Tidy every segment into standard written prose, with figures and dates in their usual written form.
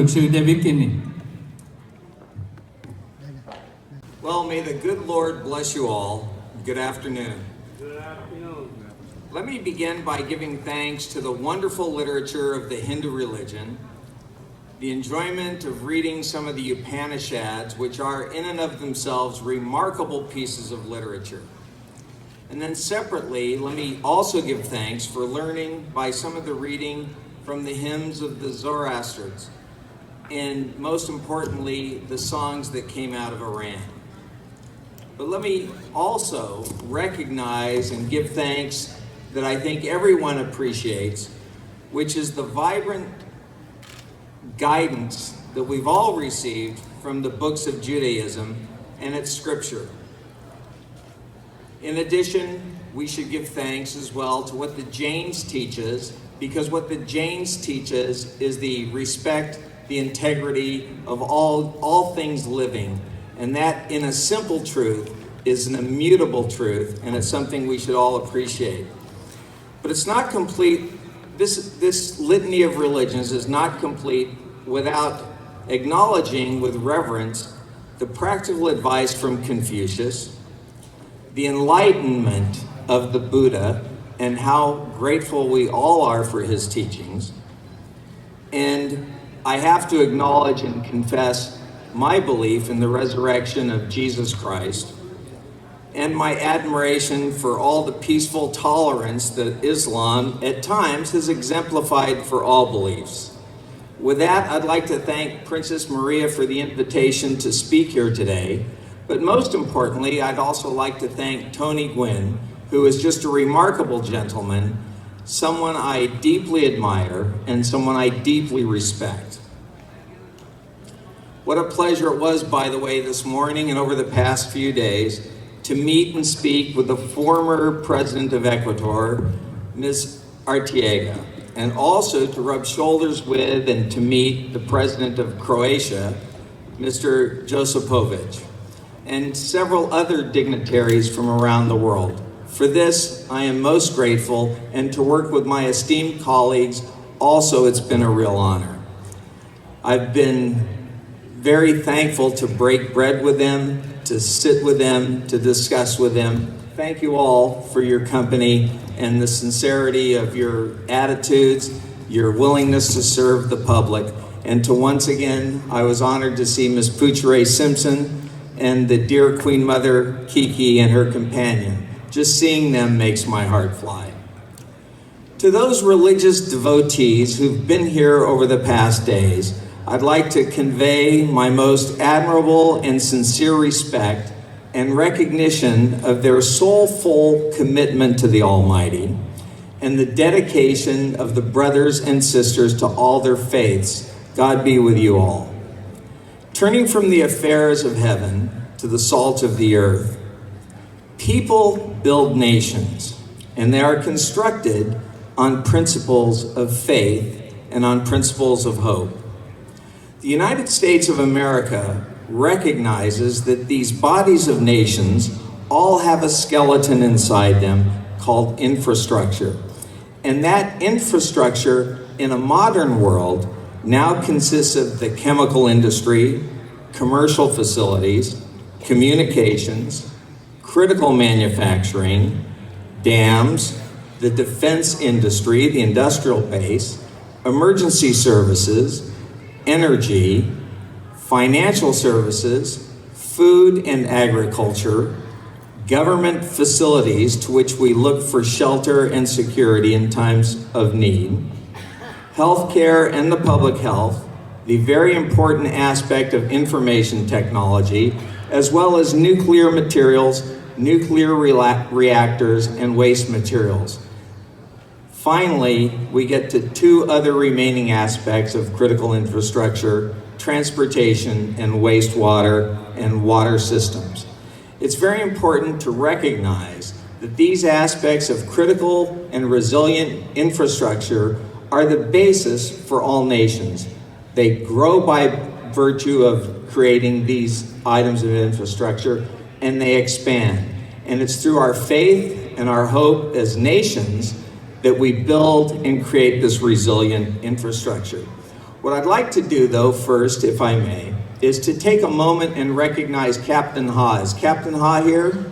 luật sư David Kinney. Well, may the good Lord bless you all. Good afternoon. Good afternoon. Let me begin by giving thanks to the wonderful literature of the Hindu religion, the enjoyment of reading some of the Upanishads, which are in and of themselves remarkable pieces of literature. And then separately, let me also give thanks for learning by some of the reading from the hymns of the Zoroastrians, and most importantly, the songs that came out of Iran. But let me also recognize and give thanks that I think everyone appreciates, which is the vibrant guidance that we've all received from the books of Judaism and its scripture. In addition, we should give thanks as well to what the Jains teaches, because what the Jains teaches is the respect, the integrity of all things living. And that, in a simple truth, is an immutable truth, and it's something we should all appreciate. But it's not complete. This litany of religions is not complete without acknowledging with reverence the practical advice from Confucius, the enlightenment of the Buddha, and how grateful we all are for his teachings. And I have to acknowledge and confess my belief in the resurrection of Jesus Christ, and my admiration for all the peaceful tolerance that Islam at times has exemplified for all beliefs. With that, I'd like to thank Princess Maria for the invitation to speak here today, but most importantly, I'd also like to thank Tony Gwynn, who is just a remarkable gentleman, someone I deeply admire, and someone I deeply respect. What a pleasure it was, by the way, this morning and over the past few days, to meet and speak with the former president of Ecuador, Ms. Arteaga, and also to rub shoulders with and to meet the president of Croatia, Mr. Josipovic, and several other dignitaries from around the world. For this, I am most grateful, and to work with my esteemed colleagues, also it's been a real honor. I've been very thankful to break bread with them, to sit with them, to discuss with them. Thank you all for your company and the sincerity of your attitudes, your willingness to serve the public. And to once again, I was honored to see Ms. Pouchere Simpson and the dear Queen Mother Kiki and her companion. Just seeing them makes my heart fly. To those religious devotees who've been here over the past days, I'd like to convey my most admirable and sincere respect and recognition of their soulful commitment to the Almighty and the dedication of the brothers and sisters to all their faiths. God be with you all. Turning from the affairs of heaven to the salt of the earth, people build nations, and they are constructed on principles of faith and on principles of hope. The United States of America recognizes that these bodies of nations all have a skeleton inside them called infrastructure. And that infrastructure in a modern world now consists of the chemical industry, commercial facilities, communications, critical manufacturing, dams, the defense industry, the industrial base, emergency services, energy, financial services, food and agriculture, government facilities to which we look for shelter and security in times of need, healthcare and the public health, the very important aspect of information technology, as well as nuclear materials, nuclear reactors, and waste materials. Finally, we get to two other remaining aspects of critical infrastructure: transportation and wastewater and water systems. It's very important to recognize that these aspects of critical and resilient infrastructure are the basis for all nations. They grow by virtue of creating these items of infrastructure, and they expand. And it's through our faith and our hope as nations that we build and create this resilient infrastructure. What I'd like to do, though, first, if I may, is to take a moment and recognize Captain Ha. Is Captain Ha here?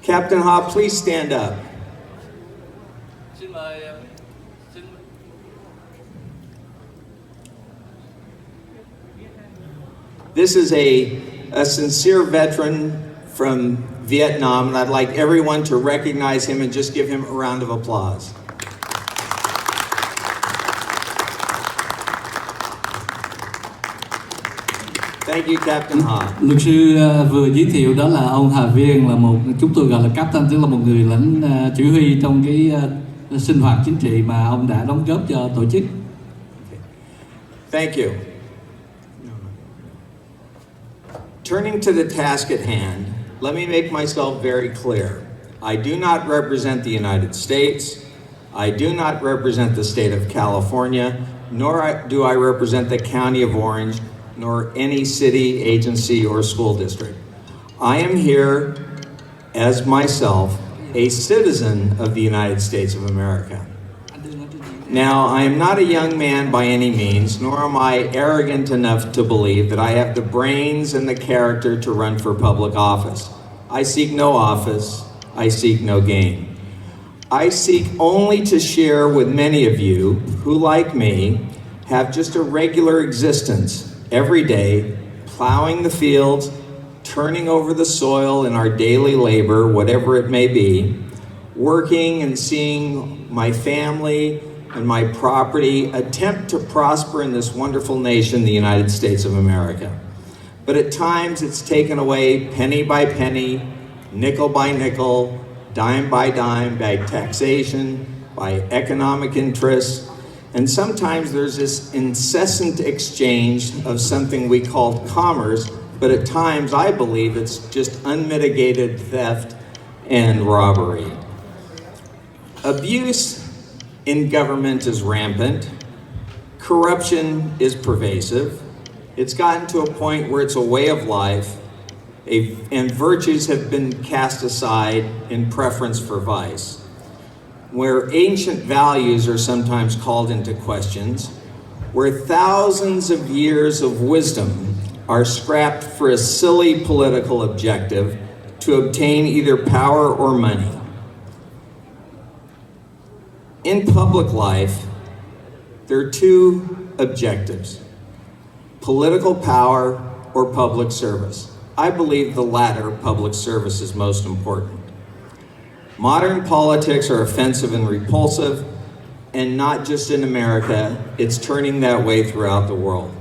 Captain Ha, please stand up. This is a sincere veteran from Vietnam, and I'd like everyone to recognize him and just give him a round of applause. Thank you, Captain Ha. Luật sư vừa giới thiệu đó là ông Hà Viên, là một, chúng tôi gọi là Captain, tức là một người lãnh chỉ huy trong cái sinh hoạt chính trị mà ông đã đóng góp cho tổ chức. Thank you. Turning to the task at hand, let me make myself very clear. I do not represent the United States. I do not represent the state of California, nor do I represent the county of Orange, nor any city, agency, or school district. I am here as myself, a citizen of the United States of America. Now, I am not a young man by any means, nor am I arrogant enough to believe that I have the brains and the character to run for public office. I seek no office, I seek no gain. I seek only to share with many of you who, like me, have just a regular existence every day, plowing the fields, turning over the soil in our daily labor, whatever it may be, working and seeing my family and my property attempt to prosper in this wonderful nation, the United States of America. But at times it's taken away penny by penny, nickel by nickel, dime by taxation, by economic interests. And sometimes there's this incessant exchange of something we call commerce, but at times I believe it's just unmitigated theft and robbery. Abuse in government is rampant. Corruption is pervasive. It's gotten to a point where it's a way of life, and virtues have been cast aside in preference for vice. Where ancient values are sometimes called into questions, where thousands of years of wisdom are scrapped for a silly political objective to obtain either power or money. In public life, there are two objectives: political power or public service. I believe the latter, public service, is most important. Modern politics are offensive and repulsive, and not just in America, it's turning that way throughout the world.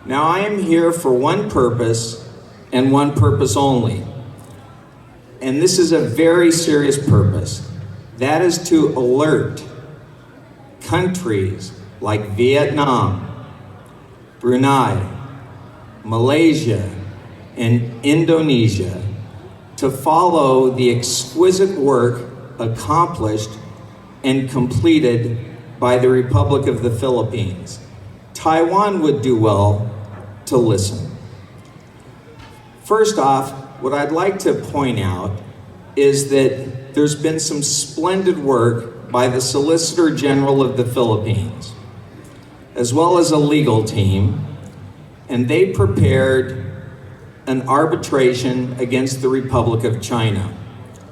Now, I am here for one purpose and one purpose only, and this is a very serious purpose. That is to alert countries like Vietnam, Brunei, Malaysia, and Indonesia to follow the exquisite work accomplished and completed by the Republic of the Philippines. Taiwan would do well to listen. First off, what I'd like to point out is that there's been some splendid work by the Solicitor General of the Philippines, as well as a legal team, and they prepared an arbitration against the Republic of China.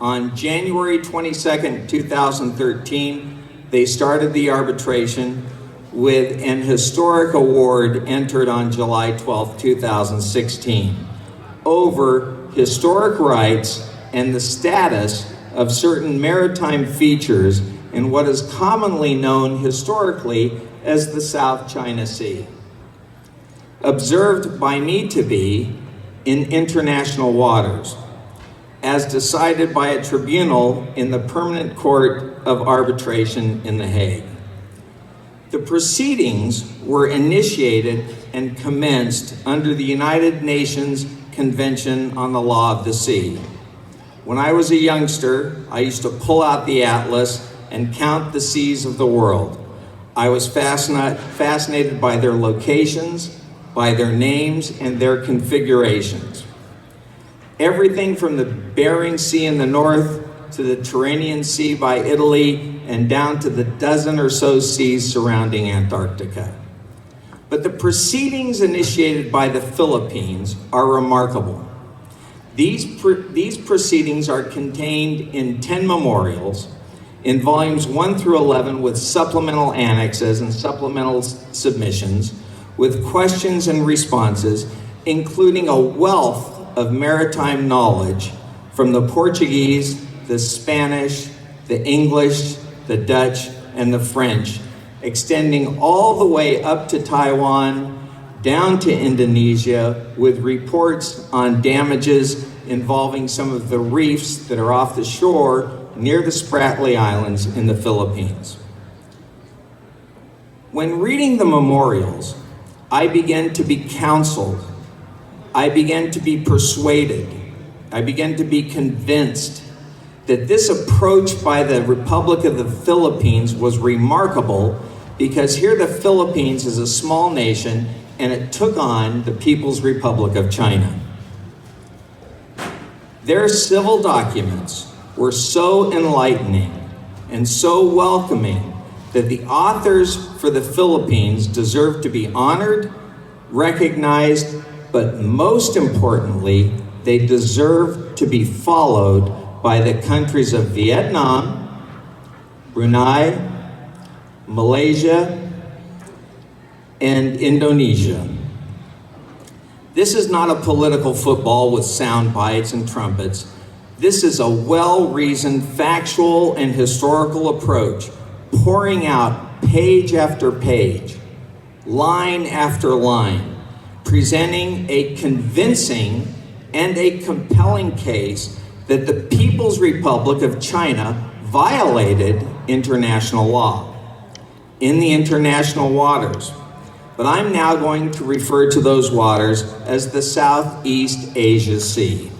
On January 22nd, 2013, they started the arbitration with an historic award entered on July 12th, 2016, over historic rights and the status of certain maritime features in what is commonly known historically as the South China Sea, observed by me to be in international waters, as decided by a tribunal in the Permanent Court of Arbitration in The Hague. The proceedings were initiated and commenced under the United Nations Convention on the Law of the Sea. When I was a youngster, I used to pull out the atlas and count the seas of the world. I was fascinated by their locations, by their names, and their configurations. Everything from the Bering Sea in the north to the Tyrrhenian Sea by Italy and down to the dozen or so seas surrounding Antarctica. But the proceedings initiated by the Philippines are remarkable. These proceedings are contained in 10 memorials in volumes 1 through 11 with supplemental annexes and supplemental submissions with questions and responses, including a wealth of maritime knowledge from the Portuguese, the Spanish, the English, the Dutch, and the French, extending all the way up to Taiwan, down to Indonesia, with reports on damages involving some of the reefs that are off the shore near the Spratly Islands in the Philippines. When reading the memorials, I began to be counseled. I began to be persuaded. I began to be convinced that this approach by the Republic of the Philippines was remarkable, because here the Philippines is a small nation and it took on the People's Republic of China. Their civil documents were so enlightening and so welcoming that the authors for the Philippines deserve to be honored, recognized, but most importantly, they deserve to be followed by the countries of Vietnam, Brunei, Malaysia, and Indonesia. This is not a political football with sound bites and trumpets. This is a well-reasoned, factual, and historical approach, pouring out page after page, line after line, presenting a convincing and a compelling case that the People's Republic of China violated international law in the international waters. But I'm now going to refer to those waters as the Southeast Asia Sea.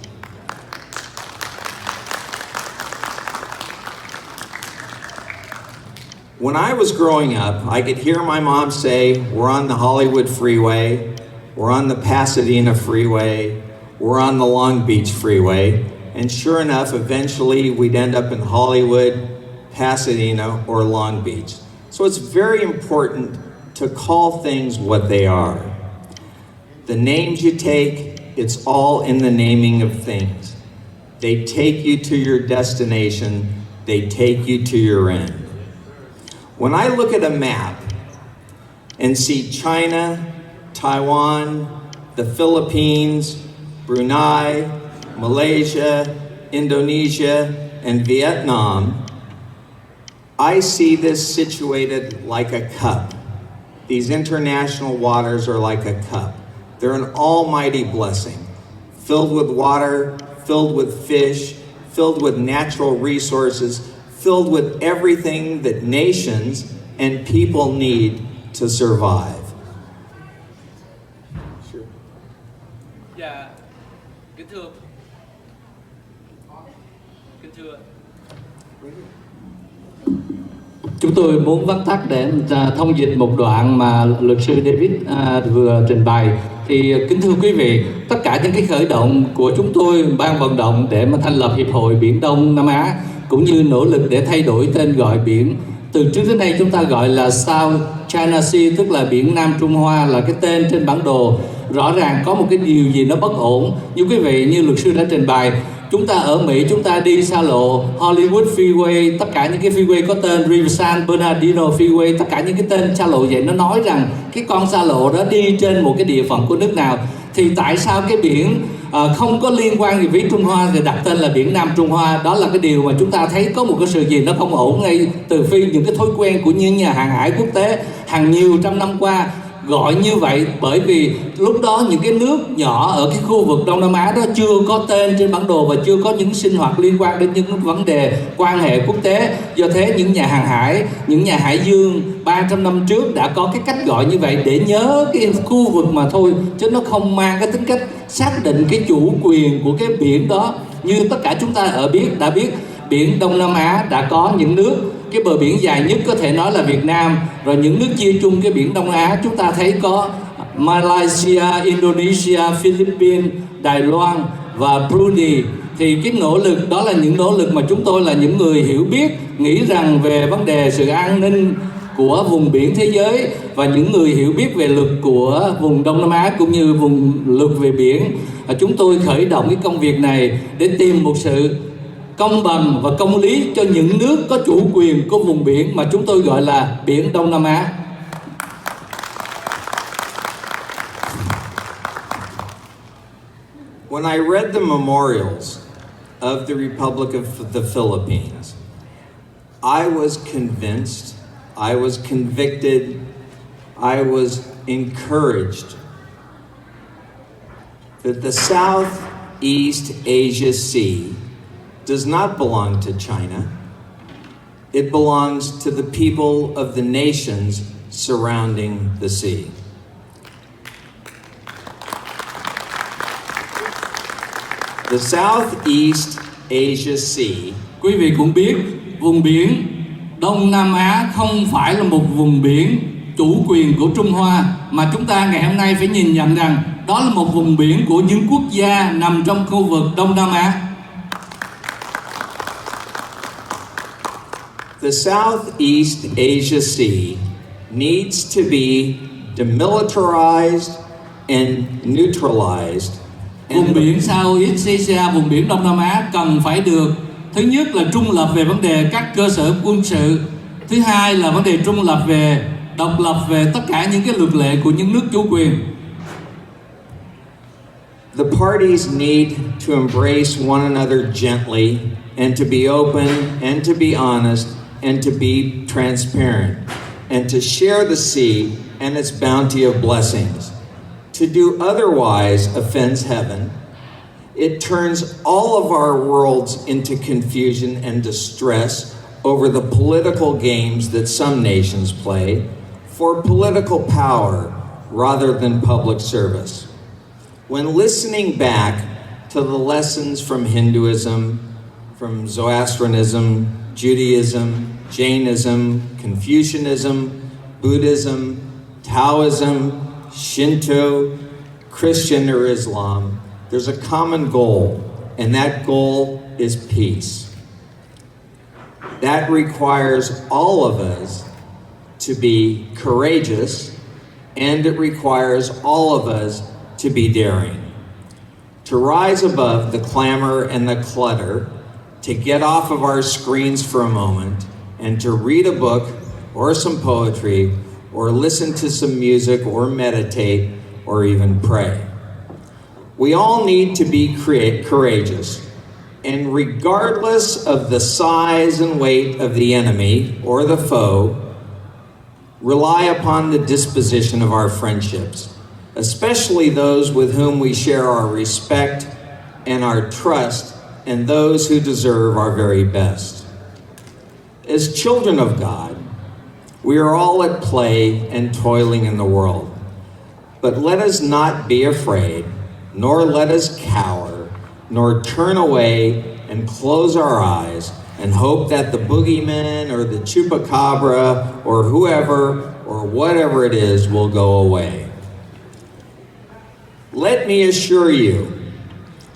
When I was growing up, I could hear my mom say, we're on the Hollywood Freeway, we're on the Pasadena Freeway, we're on the Long Beach Freeway, and sure enough, eventually we'd end up in Hollywood, Pasadena, or Long Beach. So it's very important to call things what they are. The names you take, it's all in the naming of things. They take you to your destination, they take you to your end. When I look at a map and see China, Taiwan, the Philippines, Brunei, Malaysia, Indonesia, and Vietnam, I see this situated like a cup. These international waters are like a cup. They're an almighty blessing, filled with water, filled with fish, filled with natural resources, filled with everything that nations and people need to survive. Sure. Dạ, kính thưa chúng tôi muốn vắn tắt để thông dịch một đoạn mà luật sư David vừa trình bày. Thì kính thưa quý vị, tất cả những cái khởi động của chúng tôi, ban vận động để mà thành lập Hiệp hội Biển Đông Nam Á, cũng như nỗ lực để thay đổi tên gọi biển. Từ trước đến nay chúng ta gọi là South China Sea, tức là biển Nam Trung Hoa, là cái tên trên bản đồ. Rõ ràng có một cái điều gì nó bất ổn. Như quý vị, như luật sư đã trình bày, chúng ta ở Mỹ, chúng ta đi xa lộ Hollywood Freeway, tất cả những cái freeway có tên Riverside, Bernardino Freeway, tất cả những cái tên xa lộ vậy nó nói rằng cái con xa lộ đó đi trên một cái địa phận của nước nào. Thì tại sao cái biển không có liên quan gì với Trung Hoa thì đặt tên là biển Nam Trung Hoa? Đó là cái điều mà chúng ta thấy có một cái sự gì nó không ổn ngay từ khi những cái thói quen của những nhà hàng hải quốc tế hàng nhiều trăm năm qua gọi như vậy, bởi vì lúc đó những cái nước nhỏ ở cái khu vực Đông Nam Á đó chưa có tên trên bản đồ và chưa có những sinh hoạt liên quan đến những vấn đề quan hệ quốc tế. Do thế những nhà hàng hải, những nhà hải dương 300 năm trước đã có cái cách gọi như vậy để nhớ cái khu vực mà thôi, chứ nó không mang cái tính cách xác định cái chủ quyền của cái biển đó. Như tất cả chúng ta đã biết biển Đông Nam Á đã có những nước, cái bờ biển dài nhất có thể nói là Việt Nam, rồi những nước chia chung cái biển Đông Á chúng ta thấy có Malaysia, Indonesia, Philippines, Đài Loan và Brunei. thì cái nỗ lực đó là những nỗ lực mà chúng tôi là những người hiểu biết, nghĩ rằng về vấn đề sự an ninh của vùng biển thế giới và những người hiểu biết về luật của vùng Đông Nam Á cũng như vùng luật về biển, chúng tôi khởi động cái công việc này để tìm một sự công bằng và công lý cho những nước có chủ quyền của vùng biển mà chúng tôi gọi là biển Đông Nam Á. When I read the memorials of the Republic of the Philippines, I was convinced, I was convicted, I was encouraged that the Southeast Asia Sea does not belong to China. It belongs to the people of the nations surrounding the sea. The Southeast Asia Sea. Quý vị cũng biết, vùng biển Đông Nam Á không phải là một vùng biển chủ quyền của Trung Hoa, mà chúng ta ngày hôm nay phải nhìn nhận rằng đó là một vùng biển của những quốc gia nằm trong khu vực Đông Nam Á. The Southeast Asia Sea needs to be demilitarized and neutralized. Vùng biển Southeast Asia, vùng biển Đông Nam Á cần phải được, thứ nhất là trung lập về vấn đề các cơ sở quân sự, thứ hai là vấn đề trung lập về độc lập về tất cả những cái luật lệ của những nước chủ quyền. The parties need to embrace one another gently and to be open and to be honest and to be transparent and to share the sea and its bounty of blessings. To do otherwise offends heaven. It turns all of our worlds into confusion and distress over the political games that some nations play for political power rather than public service. When listening back to the lessons from Hinduism, from Zoroastrianism, Judaism, Jainism, Confucianism, Buddhism, Taoism, Shinto, Christian or Islam, there's a common goal, and that goal is peace. That requires all of us to be courageous, and it requires all of us to be daring. To rise above the clamor and the clutter, to get off of our screens for a moment, and to read a book or some poetry, or listen to some music, or meditate, or even pray. We all need to be courageous, and regardless of the size and weight of the enemy or the foe, rely upon the disposition of our friendships, especially those with whom we share our respect and our trust, and those who deserve our very best. As children of God, we are all at play and toiling in the world. But let us not be afraid, nor let us cower, nor turn away and close our eyes and hope that the boogeyman or the chupacabra or whoever or whatever it is will go away. Let me assure you,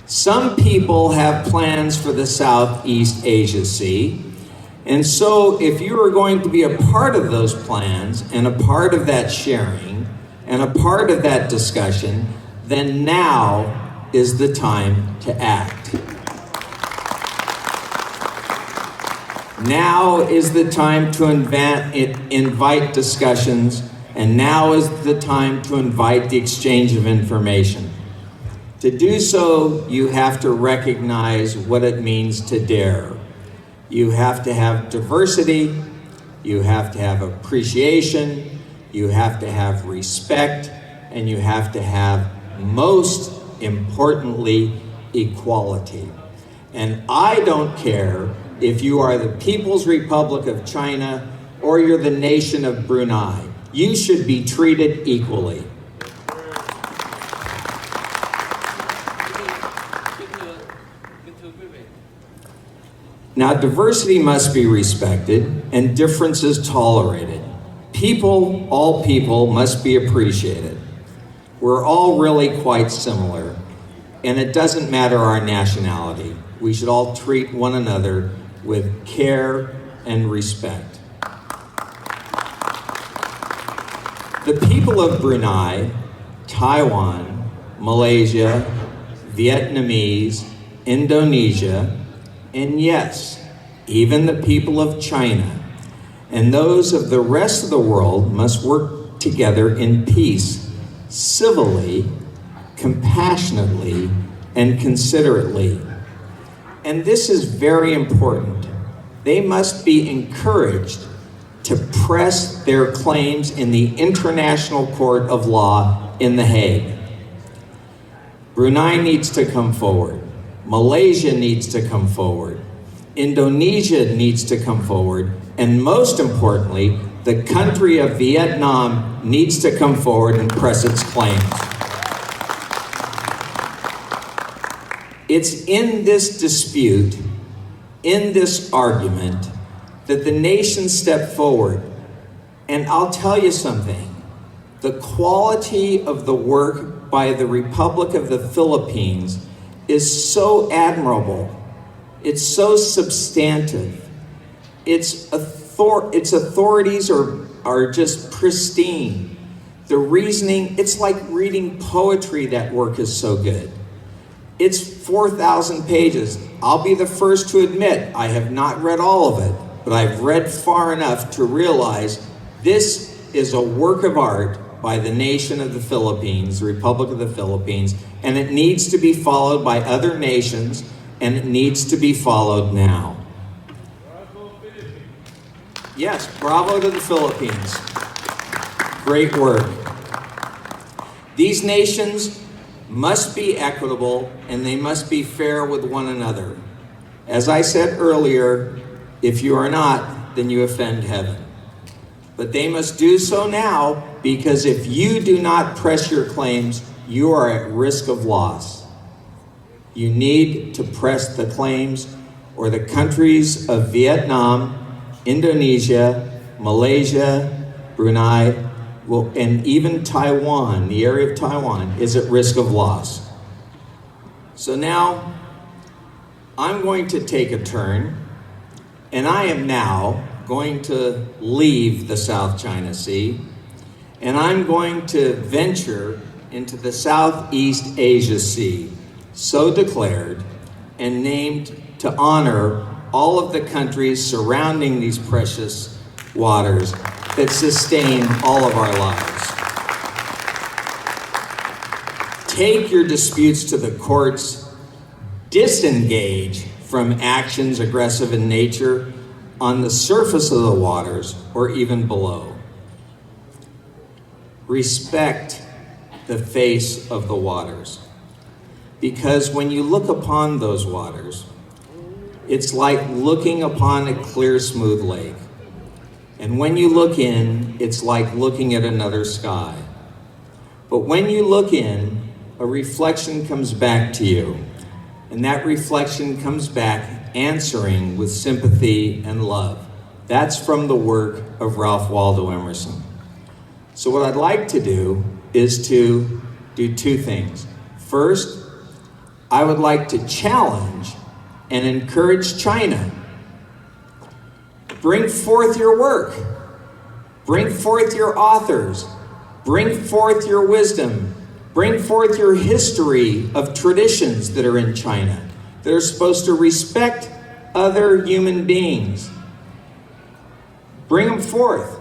some people have plans for the Southeast Asia Sea. And so if you are going to be a part of those plans and a part of that sharing and a part of that discussion, then now is the time to act. Now is the time to invite discussions, and now is the time to invite the exchange of information. To do so, you have to recognize what it means to dare. You have to have diversity, you have to have appreciation, you have to have respect, and you have to have, most importantly, equality. And I don't care if you are the People's Republic of China or you're the nation of Brunei. You should be treated equally. Now, diversity must be respected and differences tolerated. People, all people, must be appreciated. We're all really quite similar, and it doesn't matter our nationality. we should all treat one another with care and respect. The people of Brunei, Taiwan, Malaysia, Vietnamese, Indonesia, and yes, even the people of China and those of the rest of the world must work together in peace, civilly, compassionately, and considerately. And this is very important. They must be encouraged to press their claims in the International Court of Law in The Hague. Brunei needs to come forward. Malaysia needs to come forward. Indonesia needs to come forward. And most importantly, the country of Vietnam needs to come forward and press its claims. It's in this dispute, in this argument, that the nations step forward. And I'll tell you something, the quality of the work by the Republic of the Philippines is so admirable. It's so substantive. Its authorities are just pristine. The reasoning, it's like reading poetry, that work is so good. It's 4,000 pages. I'll be the first to admit I have not read all of it, but I've read far enough to realize this is a work of art by the nation of the Philippines, the Republic of the Philippines, and it needs to be followed by other nations, and it needs to be followed now. Yes, bravo to the Philippines. Great work. These nations must be equitable and they must be fair with one another. As I said earlier, if you are not, then you offend heaven. But they must do so now, because if you do not press your claims, you are at risk of loss. You need to press the claims, or the countries of Vietnam, Indonesia, Malaysia, Brunei, and even Taiwan, the area of Taiwan, is at risk of loss. So now, I'm going to take a turn, and I am now going to leave the South China Sea, and I'm going to venture into the Southeast Asia Sea, so declared and named to honor all of the countries surrounding these precious waters that sustain all of our lives. Take your disputes to the courts, disengage from actions aggressive in nature on the surface of the waters or even below. Respect the face of the waters, because when you look upon those waters, it's like looking upon a clear, smooth lake. And when you look in, it's like looking at another sky. But when you look in, a reflection comes back to you. And that reflection comes back answering with sympathy and love. That's from the work of Ralph Waldo Emerson. So what I'd like to do is to do two things. First, I would like to challenge and encourage China. Bring forth your work. Bring forth your authors. Bring forth your wisdom. Bring forth your history of traditions that are in China, that are supposed to respect other human beings. Bring them forth.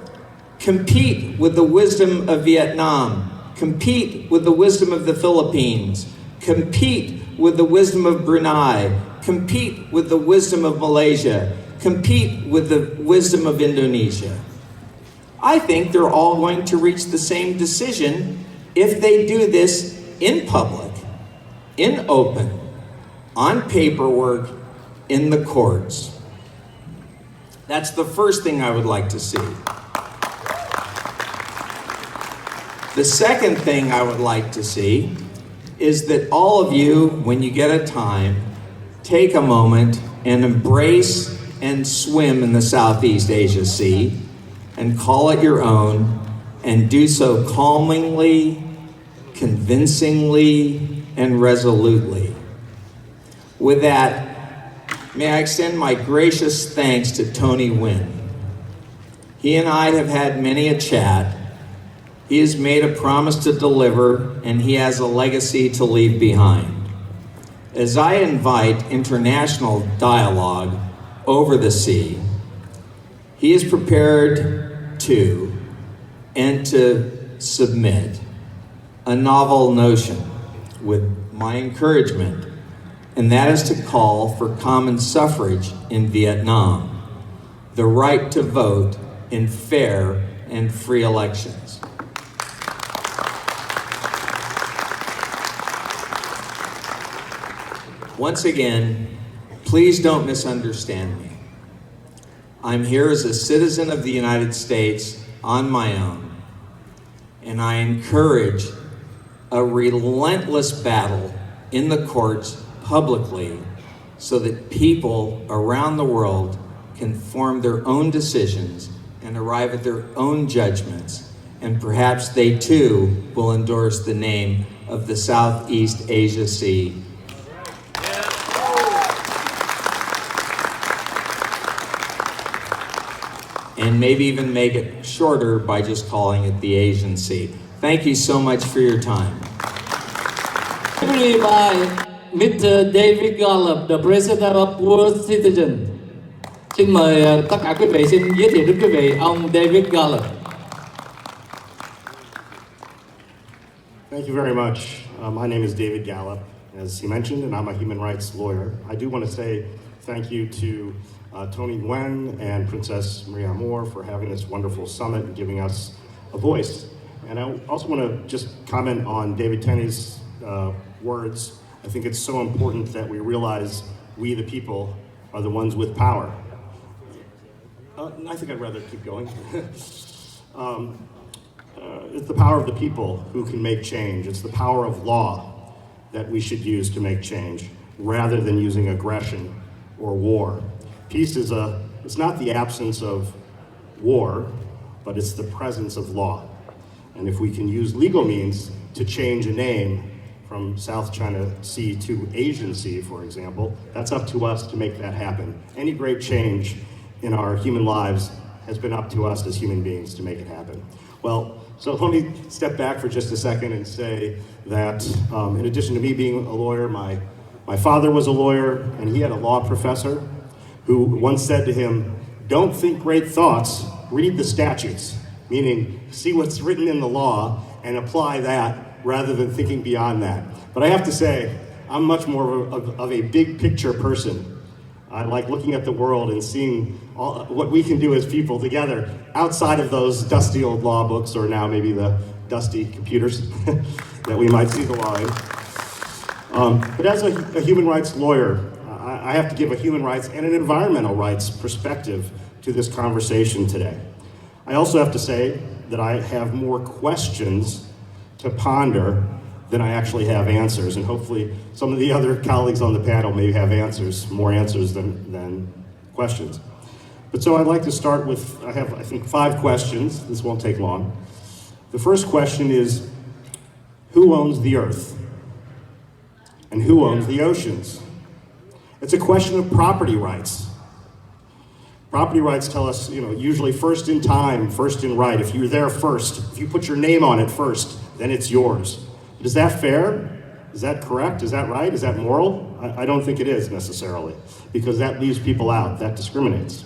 Compete with the wisdom of Vietnam. Compete with the wisdom of the Philippines. Compete with the wisdom of Brunei. Compete with the wisdom of Malaysia. Compete with the wisdom of Indonesia. I think they're all going to reach the same decision if they do this in public, in open, on paperwork, in the courts. That's the first thing I would like to see. The second thing I would like to see is that all of you, when you get a time, take a moment and embrace and swim in the Southeast Asia Sea and call it your own, and do so calmingly, convincingly, and resolutely. With that, may I extend my gracious thanks to Tony Wynn. He and I have had many a chat. He has made a promise to deliver, and he has a legacy to leave behind. As I invite international dialogue over the sea, he is prepared to and to submit a novel notion with my encouragement, and that is to call for common suffrage in Vietnam, the right to vote in fair and free elections. Once again, please don't misunderstand me. I'm here as a citizen of the United States on my own, and I encourage a relentless battle in the courts publicly so that people around the world can form their own decisions and arrive at their own judgments, and perhaps they too will endorse the name of the Southeast Asia Sea. And maybe even make it shorter by just calling it the Asian Sea. Thank you so much for your time. By Mr. David Gallup, the President of World Citizen. Xin mời tất cả quý vị, xin giới thiệu đến quý vị ông David Gallup. Thank you very much. My name is David Gallup, as he mentioned, and I'm a human rights lawyer. I do want to say thank you to Tony Nguyen and Princess Maria Amor for having this wonderful summit and giving us a voice. And I also want to just comment on David Tenney's words. I think it's so important that we realize we, the people, are the ones with power. I think I'd rather keep going. It's the power of the people who can make change. It's the power of law that we should use to make change, rather than using aggression or war. Peace is it's not the absence of war, but it's the presence of law. And if we can use legal means to change a name from South China Sea to Asian Sea, for example, that's up to us to make that happen. Any great change in our human lives has been up to us as human beings to make it happen. Well, so let me step back for just a second and say that in addition to me being a lawyer, my father was a lawyer, and he had a law professor who once said to him, "Don't think great thoughts, read the statutes," meaning see what's written in the law and apply that rather than thinking beyond that. But I have to say, I'm much more of a big picture person. I like looking at the world and seeing what we can do as people together outside of those dusty old law books, or now maybe the dusty computers that we might see the law in. But as a human rights lawyer, I have to give a human rights and an environmental rights perspective to this conversation today. I also have to say that I have more questions to ponder than I actually have answers, and hopefully some of the other colleagues on the panel may have more answers than questions. But so I'd like to start with, I have, I think, 5 questions. This won't take long. The first question is, who owns the earth? And who owns the oceans? It's a question of property rights. Property rights tell us, usually first in time, first in right. If you're there first, if you put your name on it first, then it's yours. But is that fair? Is that correct? Is that right? Is that moral? I don't think it is necessarily, because that leaves people out, that discriminates.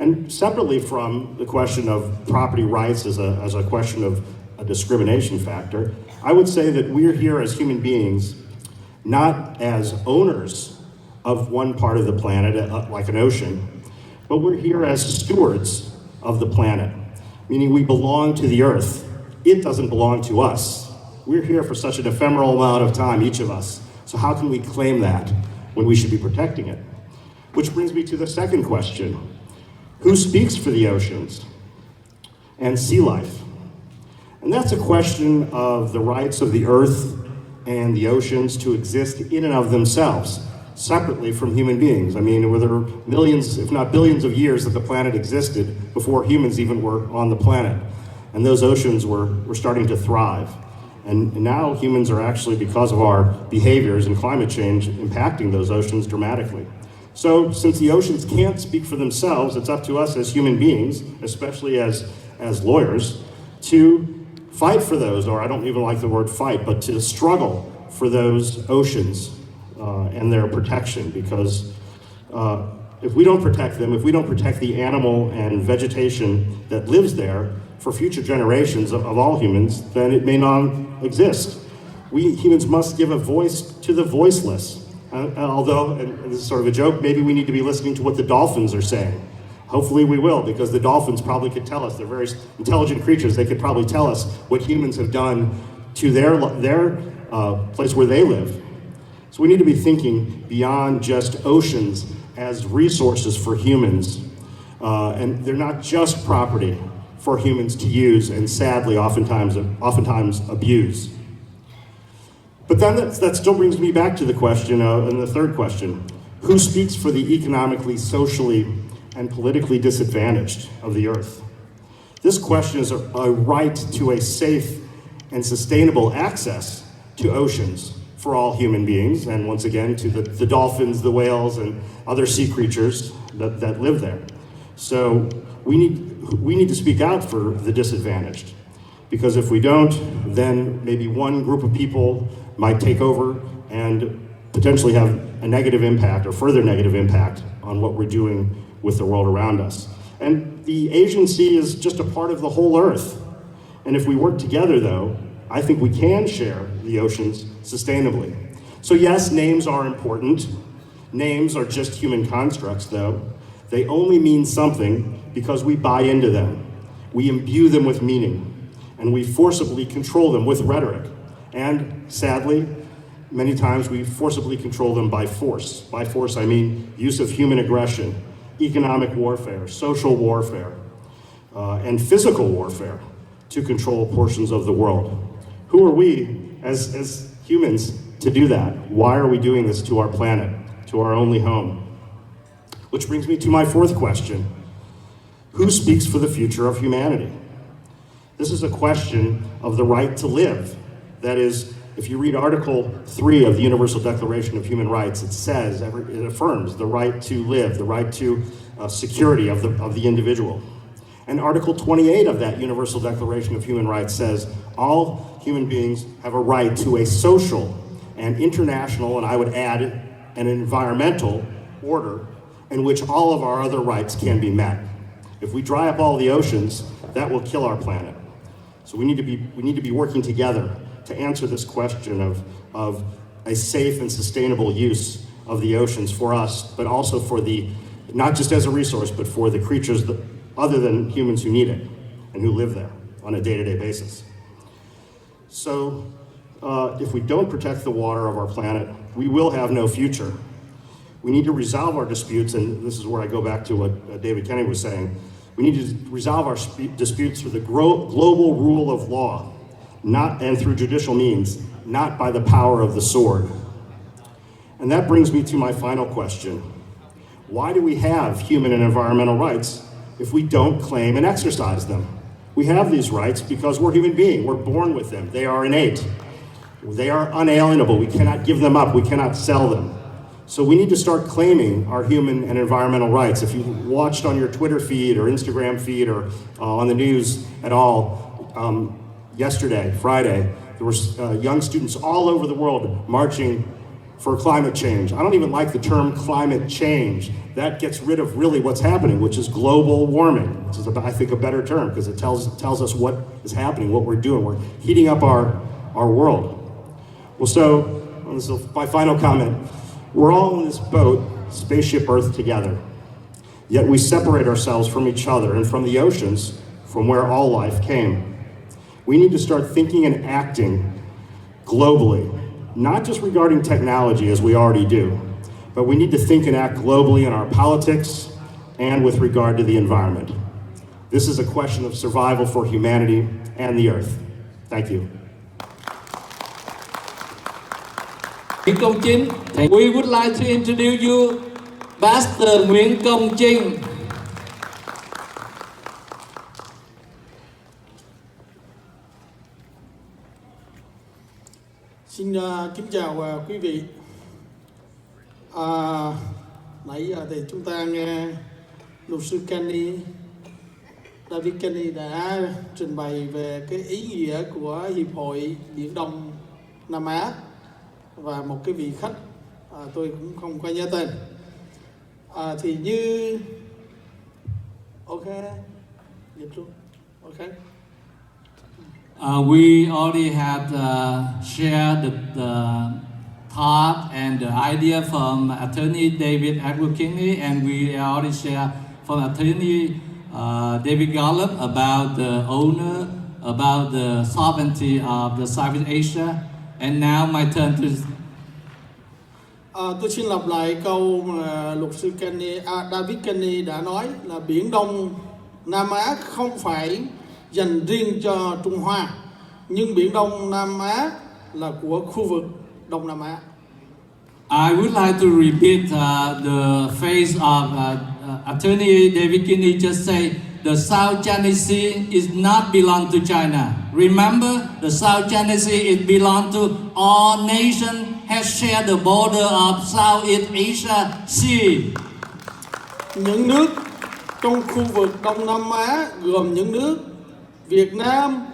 And separately from the question of property rights as a question of a discrimination factor, I would say that we're here as human beings, not as owners of one part of the planet, like an ocean, but we're here as stewards of the planet, meaning we belong to the earth. It doesn't belong to us. We're here for such an ephemeral amount of time, each of us. So how can we claim that when we should be protecting it? Which brings me to the second question. Who speaks for the oceans and sea life? And that's a question of the rights of the earth and the oceans to exist in and of themselves, separately from human beings. I mean, there were millions, if not billions of years that the planet existed before humans even were on the planet. And those oceans were starting to thrive. And now humans are actually, because of our behaviors and climate change, impacting those oceans dramatically. So since the oceans can't speak for themselves, it's up to us as human beings, especially as lawyers, to fight for those, or I don't even like the word fight, but to struggle for those oceans and their protection, because if we don't protect them, if we don't protect the animal and vegetation that lives there for future generations of all humans, then it may not exist. We humans must give a voice to the voiceless. Although, and this is sort of a joke, maybe we need to be listening to what the dolphins are saying. Hopefully we will, because the dolphins probably could tell us. They're very intelligent creatures. They could probably tell us what humans have done to their place where they live. So we need to be thinking beyond just oceans as resources for humans. And they're not just property for humans to use and sadly oftentimes abuse. But then that still brings me back to the question, and the third question, who speaks for the economically, socially, and politically disadvantaged of the earth? This question is a right to a safe and sustainable access to oceans for all human beings, and once again to the dolphins, the whales, and other sea creatures that live there. So we need to speak out for the disadvantaged, because if we don't, then maybe one group of people might take over and potentially have a negative impact or further negative impact on what we're doing with the world around us. And the Asian Sea is just a part of the whole Earth. And if we work together, though, I think we can share the oceans sustainably. So yes, names are important. Names are just human constructs, though. They only mean something because we buy into them. We imbue them with meaning, and we forcibly control them with rhetoric. And sadly, many times we forcibly control them by force. By force, I mean use of human aggression, economic warfare, social warfare, and physical warfare to control portions of the world. Who are we as humans to do that? Why are we doing this to our planet, to our only home? Which brings me to my fourth question. Who speaks for the future of humanity? This is a question of the right to live. That is, if you read Article 3 of the Universal Declaration of Human Rights, it says, it affirms the right to live, the right to security of the individual. And Article 28 of that Universal Declaration of Human Rights says, all human beings have a right to a social and international, and I would add, an environmental order in which all of our other rights can be met. If we dry up all the oceans, that will kill our planet. So we need to be working together to answer this question of a safe and sustainable use of the oceans for us, but also for not just as a resource, but for the creatures other than humans who need it and who live there on a day-to-day basis. So if we don't protect the water of our planet, we will have no future. We need to resolve our disputes, and this is where I go back to what David Kenny was saying. We need to resolve our disputes through the global rule of law, and through judicial means, not by the power of the sword. And that brings me to my final question. Why do we have human and environmental rights if we don't claim and exercise them? We have these rights because we're human beings. We're born with them. They are innate. They are unalienable. We cannot give them up. We cannot sell them. So we need to start claiming our human and environmental rights. If you watched on your Twitter feed or Instagram feed or on the news at all, yesterday, Friday, there were young students all over the world marching for climate change. I don't even like the term climate change. That gets rid of really what's happening, which is global warming, which is, I think, a better term because it tells us what is happening, what we're doing. We're heating up our world. Well, so this is my final comment. We're all in this boat, spaceship Earth, together. Yet we separate ourselves from each other and from the oceans, from where all life came. We need to start thinking and acting globally, not just regarding technology as we already do, but we need to think and act globally in our politics and with regard to the environment. This is a question of survival for humanity and the Earth. Thank you. Công Chính, we would like to introduce you Pastor Nguyễn Công Trinh. Xin kính chào quý vị. Nãy giờ thì chúng ta nghe luật sư David Kenny đã trình bày về cái ý nghĩa của Hiệp hội Biển Đông Nam Á và một cái vị khách tôi cũng không có nhớ tên. Thì như ok, dịch luôn. Ok. We already had shared the thought and the idea from Attorney David Edward Kinney, and we already shared from Attorney David Gallup about the owner, about the sovereignty of the Southeast Asia. And now my turn to... Tôi xin lặp lại câu mà luật sư David Kenny đã nói là Biển Đông Nam Á không phải dành riêng cho Trung Hoa, nhưng Biển Đông Nam Á là của khu vực Đông Nam Á. I would like to repeat the phrase of Attorney David Kinney just say, the South China Sea is not belong to China. Remember, the South China Sea is belong to all nations has shared the border of Southeast Asia Sea. Những nước trong khu vực Đông Nam Á gồm những nước Việt Nam,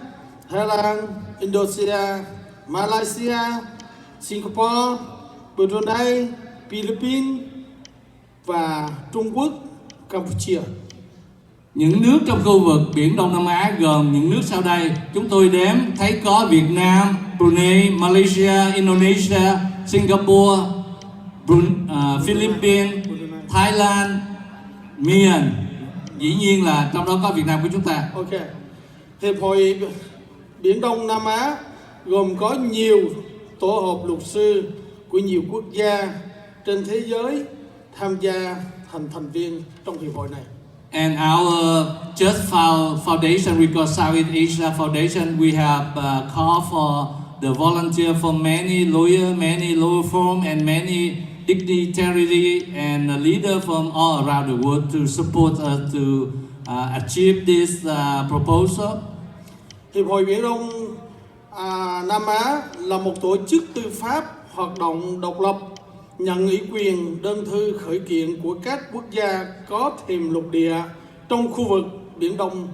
Thái Lan, Indonesia, Malaysia, Singapore, Brunei, Philippines và Trung Quốc, Campuchia. Những nước trong khu vực Biển Đông Nam Á gồm những nước sau đây. Chúng tôi đếm thấy có Việt Nam, Brunei, Malaysia, Indonesia, Singapore, Philippines, Thái Lan, Miền. Dĩ nhiên là trong đó có Việt Nam của chúng ta. Ok. Hiệp hội Biển Đông Nam Á gồm có nhiều tổ hợp luật sư của nhiều quốc gia trên thế giới tham gia thành viên trong hiệp hội này. And our Just Foundation, we call Southeast Asia Foundation, we have called for the volunteer for many law firm and many dignitary and leaders from all around the world to support us to achieve this proposal. Hiệp hội Biển Đông Nam Á là một tổ chức tư pháp hoạt động độc lập, nhận ủy quyền đơn thư khởi kiện của các quốc gia có thềm lục địa trong khu vực Biển Đông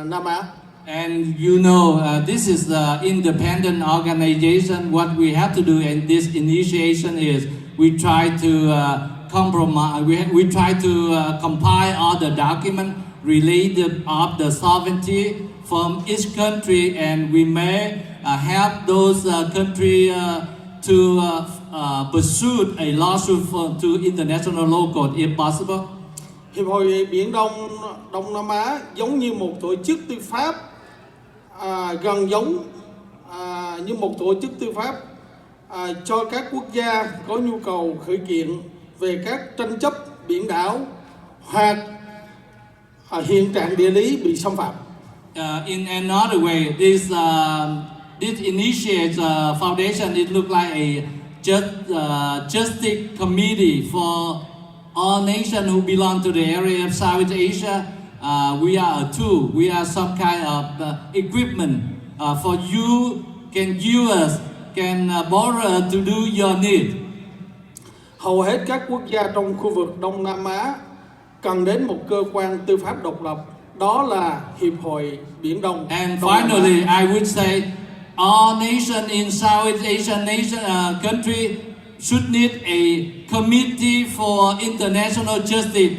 Nam Á. And you know, this is the independent organization. What we have to do in this initiation is we try to compromise. We try to compile all the documents related of the sovereignty from each country, and we may help those countries to pursue a lawsuit to international law court if possible. Hiệp hội Biển Đông Nam Á giống như một tổ chức tư pháp gần giống như một tổ chức tư pháp cho các quốc gia có nhu cầu khởi kiện về các tranh chấp biển đảo hoặc hiện trạng địa lý bị xâm phạm. In another way, this initiates foundation. It looks like a justice committee for all nations who belong to the area of Southeast Asia. We are a tool. We are some kind of equipment for you. Can use, can borrow to do your need. Hầu hết các quốc gia trong khu vực Đông Nam Á cần đến một cơ quan tư pháp độc lập. Đó là Hiệp hội Biển Đông. And finally, I would say all nations in Southeast Asian country should need a committee for international justice.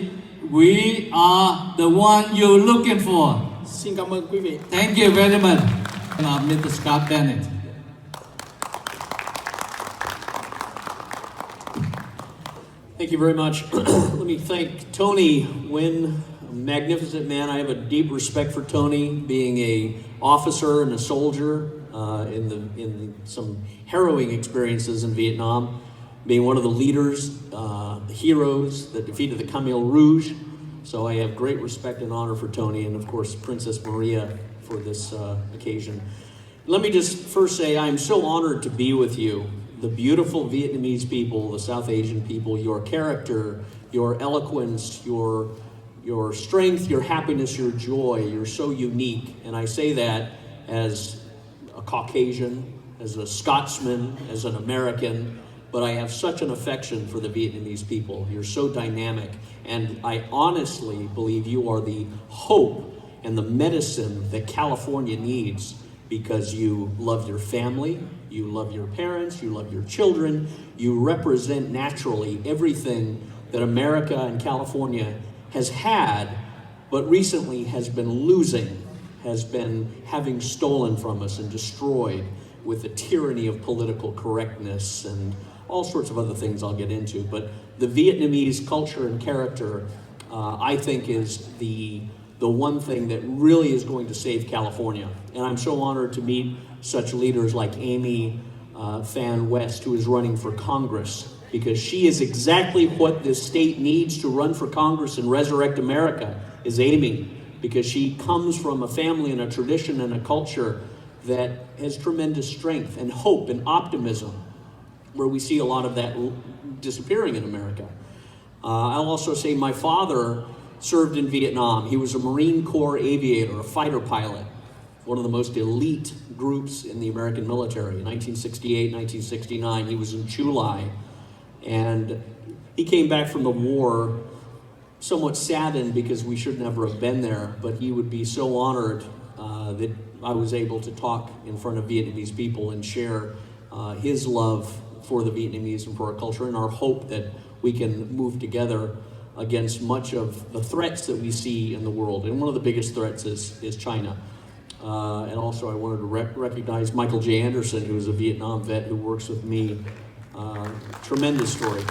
We are the one you're looking for. Xin cảm ơn quý vị. Thank you very much. Mr. Scott Bennett. Thank you very much. Let me thank Tony Nguyen, a magnificent man. I have a deep respect for Tony, being a officer and a soldier in some harrowing experiences in Vietnam, being one of the leaders, the heroes that defeated the Khmer Rouge. So I have great respect and honor for Tony, and of course Princess Maria for this occasion. Let me just first say I'm so honored to be with you. The beautiful Vietnamese people, the South Asian people, your character, your eloquence, your strength, your happiness, your joy, you're so unique. And I say that as a Caucasian, as a Scotsman, as an American, but I have such an affection for the Vietnamese people. You're so dynamic, and I honestly believe you are the hope and the medicine that California needs, because you love your family, you love your parents, you love your children, you represent naturally everything that America and California has had, but recently has been losing, has been having stolen from us and destroyed with the tyranny of political correctness and all sorts of other things I'll get into. But the Vietnamese culture and character, I think, is the one thing that really is going to save California. And I'm so honored to meet such leaders like Amy Fan West, who is running for Congress, because she is exactly what this state needs to run for Congress and resurrect America, is Amy, because she comes from a family and a tradition and a culture that has tremendous strength and hope and optimism, where we see a lot of that disappearing in America. I'll also say my father served in Vietnam. He was a Marine Corps aviator, a fighter pilot, one of the most elite groups in the American military. In 1968, 1969, he was in Chu Lai, and he came back from the war somewhat saddened because we should never have been there, but he would be so honored that I was able to talk in front of Vietnamese people and share his love for the Vietnamese and for our culture, and our hope that we can move together against much of the threats that we see in the world. And one of the biggest threats is China. And also I wanted to recognize Michael J. Anderson, who is a Vietnam vet who works with me. Tremendous story.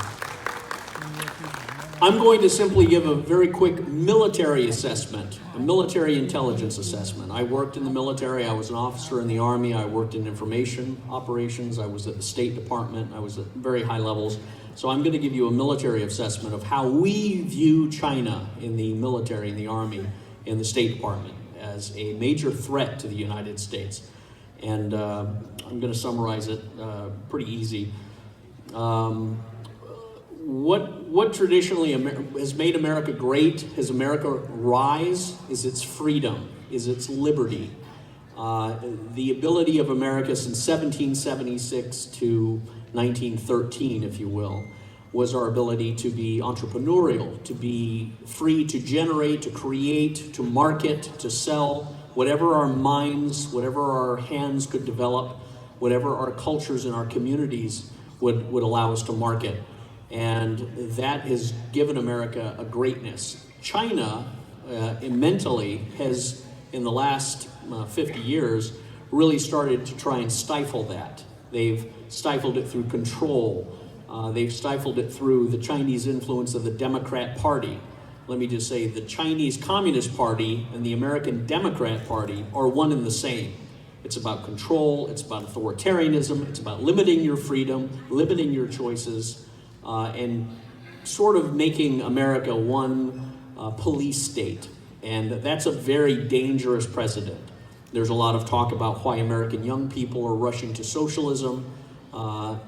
I'm going to simply give a very quick military assessment, a military intelligence assessment. I worked in the military. I was an officer in the Army. I worked in information operations. I was at the State Department. I was at very high levels. So I'm going to give you a military assessment of how we view China in the military, in the Army, in the State Department as a major threat to the United States. And I'm going to summarize it pretty easy. What traditionally has made America great, has America rise, is its freedom, is its liberty. The ability of America since 1776 to 1913, if you will, was our ability to be entrepreneurial, to be free to generate, to create, to market, to sell, whatever our minds, whatever our hands could develop, whatever our cultures and our communities would allow us to market. And that has given America a greatness. China, mentally, has, in the last 50 years, really started to try and stifle that. They've stifled it through control. They've stifled it through the Chinese influence of the Democrat Party. Let me just say, the Chinese Communist Party and the American Democrat Party are one and the same. It's about control, it's about authoritarianism, it's about limiting your freedom, limiting your choices, and sort of making America one police state. And that's a very dangerous precedent. There's a lot of talk about why American young people are rushing to socialism.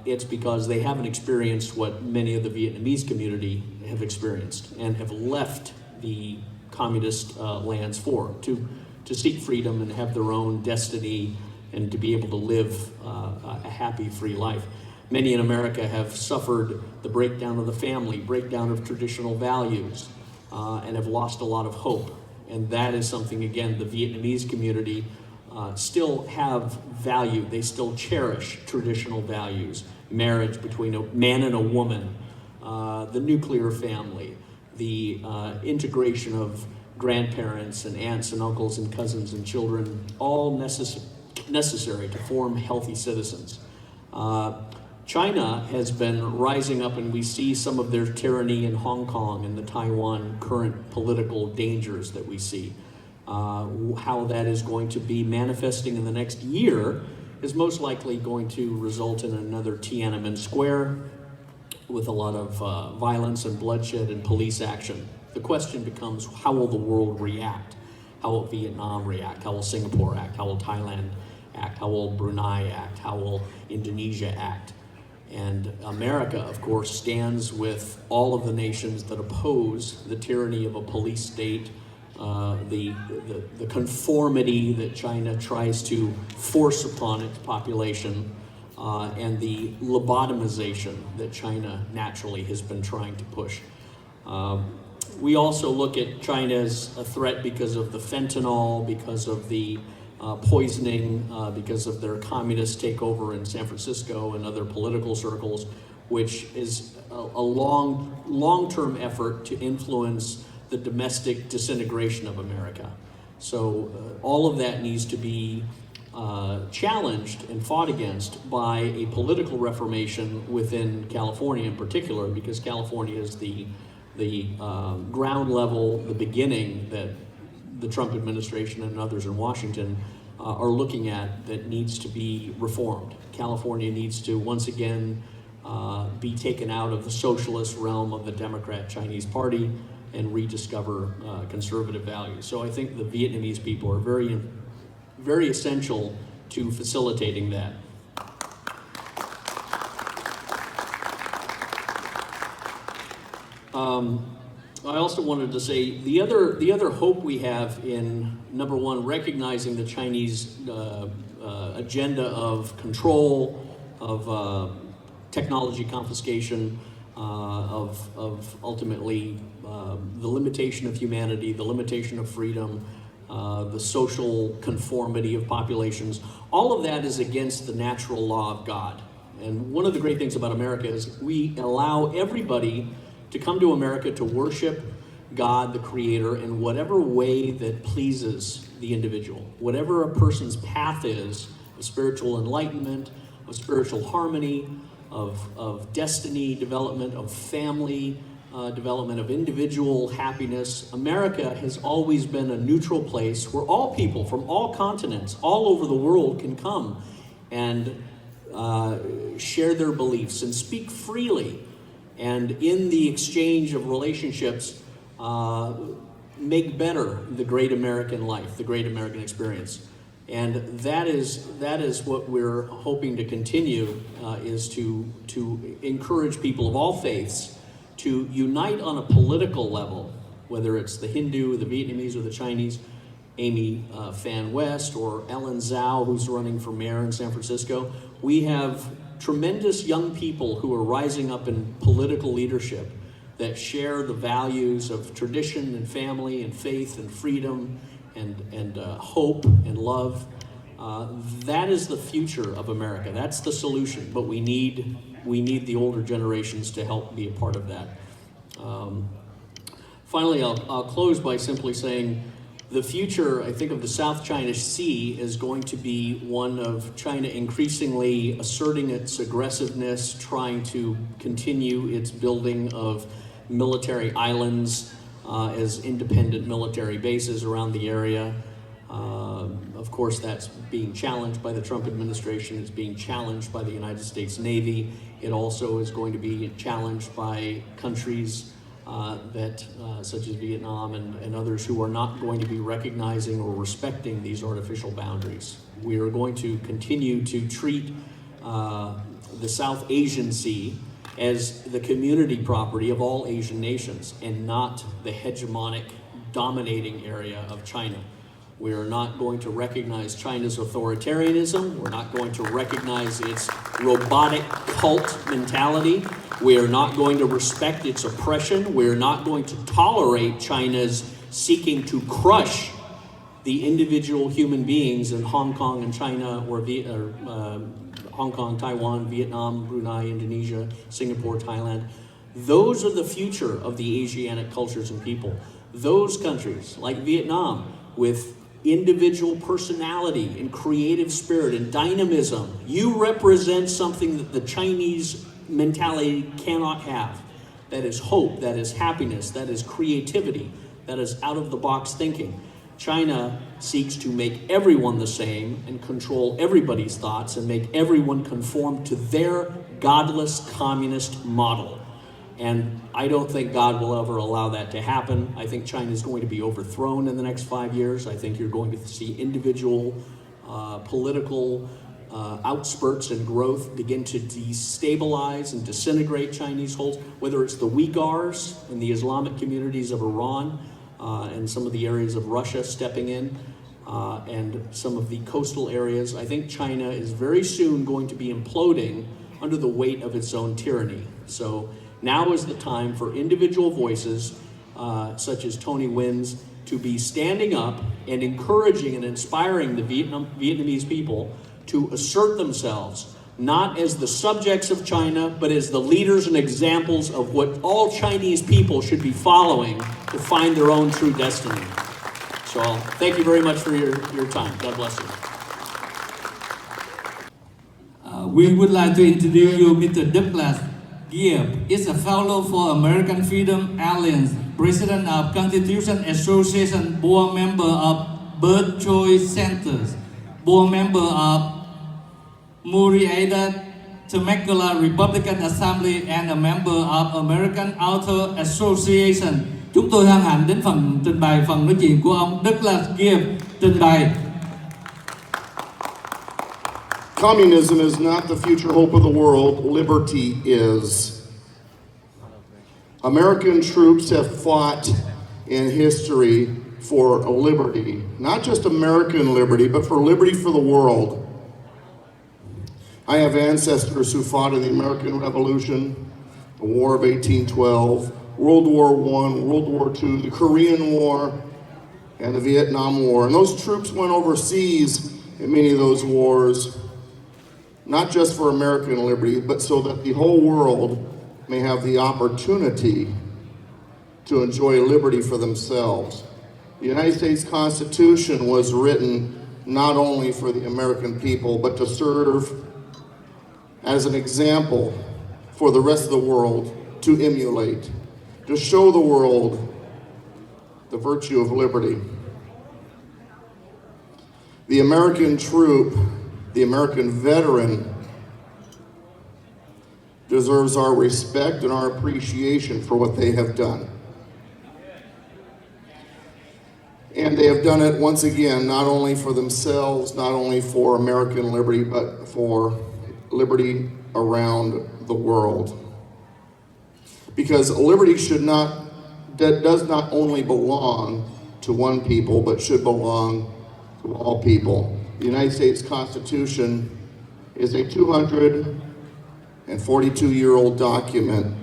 It's because they haven't experienced what many of the Vietnamese community have experienced and have left the communist lands for, to seek freedom and have their own destiny and to be able to live a happy, free life. Many in America have suffered the breakdown of the family, breakdown of traditional values, and have lost a lot of hope. And that is something, again, the Vietnamese community still have value. They still cherish traditional values. Marriage between a man and a woman, the nuclear family, the integration of grandparents and aunts and uncles and cousins and children, all necessary to form healthy citizens. China has been rising up, and we see some of their tyranny in Hong Kong and the Taiwan current political dangers that we see. How that is going to be manifesting in the next year is most likely going to result in another Tiananmen Square with a lot of violence and bloodshed and police action. The question becomes, how will the world react? How will Vietnam react? How will Singapore act? How will Thailand act? How will Brunei act? How will Indonesia act? And America, of course, stands with all of the nations that oppose the tyranny of a police state, the conformity that China tries to force upon its population, and the lobotomization that China naturally has been trying to push. We also look at China as a threat because of the fentanyl, because of the poisoning, because of their communist takeover in San Francisco and other political circles, which is a long-term effort to influence the domestic disintegration of America. So all of that needs to be challenged and fought against by a political reformation within California in particular, because California is the ground level, the beginning that the Trump administration and others in Washington are looking at that needs to be reformed. California needs to once again be taken out of the socialist realm of the Democrat Chinese Party and rediscover conservative values. So I think the Vietnamese people are very essential to facilitating that. I also wanted to say the other hope we have in, number one, recognizing the Chinese agenda of control, of technology confiscation, of ultimately the limitation of humanity, the limitation of freedom, the social conformity of populations. All of that is against the natural law of God. And one of the great things about America is we allow everybody to come to America to worship God, the Creator, in whatever way that pleases the individual. Whatever a person's path is, of spiritual enlightenment, of spiritual harmony, of destiny development, of family development, of individual happiness. America has always been a neutral place where all people from all continents, all over the world, can come and share their beliefs and speak freely. And in the exchange of relationships, make better the great American life, the great American experience. And that is what we're hoping to continue, is to encourage people of all faiths to unite on a political level, whether it's the Hindu, the Vietnamese, or the Chinese, Amy Fan West, or Ellen Zhao, who's running for mayor in San Francisco. We have tremendous young people who are rising up in political leadership that share the values of tradition and family and faith and freedom and hope and love. That is the future of America. That's the solution, but we need the older generations to help be a part of that. Finally, I'll close by simply saying the future, I think, of the South China Sea is going to be one of China increasingly asserting its aggressiveness, trying to continue its building of military islands as independent military bases around the area. Of course, that's being challenged by the Trump administration. It's being challenged by the United States Navy. It also is going to be challenged by countries such as Vietnam and others who are not going to be recognizing or respecting these artificial boundaries. We are going to continue to treat the South Asian Sea as the community property of all Asian nations and not the hegemonic, dominating area of China. We are not going to recognize China's authoritarianism. We're not going to recognize its robotic cult mentality. We are not going to respect its oppression. We're not going to tolerate China's seeking to crush the individual human beings in Hong Kong and China, or Hong Kong, Taiwan, Vietnam, Brunei, Indonesia, Singapore, Thailand. Those are the future of the Asiatic cultures and people. Those countries, like Vietnam, with individual personality and creative spirit and dynamism, you represent something that the Chinese mentality cannot have. That is hope, that is happiness, that is creativity, that is out-of-the-box thinking. China seeks to make everyone the same and control everybody's thoughts and make everyone conform to their godless communist model. And I don't think God will ever allow that to happen. I think China is going to be overthrown in the next 5 years. I think you're going to see individual political outspurts and growth begin to destabilize and disintegrate Chinese holds, whether it's the Uyghurs and the Islamic communities of Iran and some of the areas of Russia stepping in. and some of the coastal areas. I think China is very soon going to be imploding under the weight of its own tyranny. So now is the time for individual voices, such as Tony Nguyen's, to be standing up and encouraging and inspiring the Vietnamese people to assert themselves, not as the subjects of China, but as the leaders and examples of what all Chinese people should be following to find their own true destiny. So thank you very much for your time. God bless you. We would like to introduce you Mr. Douglas Gibb. Is a fellow for American Freedom Alliance, president of Constitution Association, board member of Birth Choice Centers, board member of Murrieta Temecula Republican Assembly, and a member of American Author Association. Chúng tôi hân hạnh đến phần trình bày phần nói chuyện của ông Douglas Gibb trình bày. Communism is not the future hope of the world, liberty is. American troops have fought in history for liberty, not just American liberty, but for liberty for the world. I have ancestors who fought in the American Revolution, the War of 1812, World War I, World War II, the Korean War, and the Vietnam War. And those troops went overseas in many of those wars, not just for American liberty, but so that the whole world may have the opportunity to enjoy liberty for themselves. The United States Constitution was written not only for the American people, but to serve as an example for the rest of the world to emulate, to show the world the virtue of liberty. The American troop, the American veteran, deserves our respect and our appreciation for what they have done. And they have done it once again, not only for themselves, not only for American liberty, but for liberty around the world. Because liberty does not only belong to one people, but should belong to all people. The United States Constitution is a 242-year-old document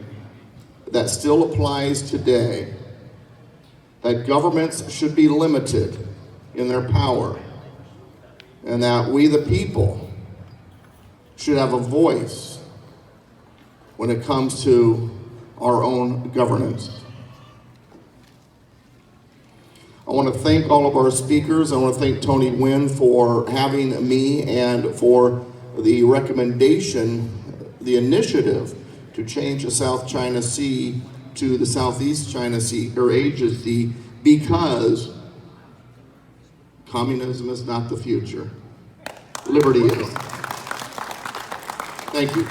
that still applies today, that governments should be limited in their power, and that we, the people, should have a voice when it comes to our own governance. I want to thank all of our speakers. I want to thank Tony Nguyen for having me and for the recommendation, the initiative to change the South China Sea to the Southeast China Sea or Asia Sea, because communism is not the future. Liberty is. Thank you.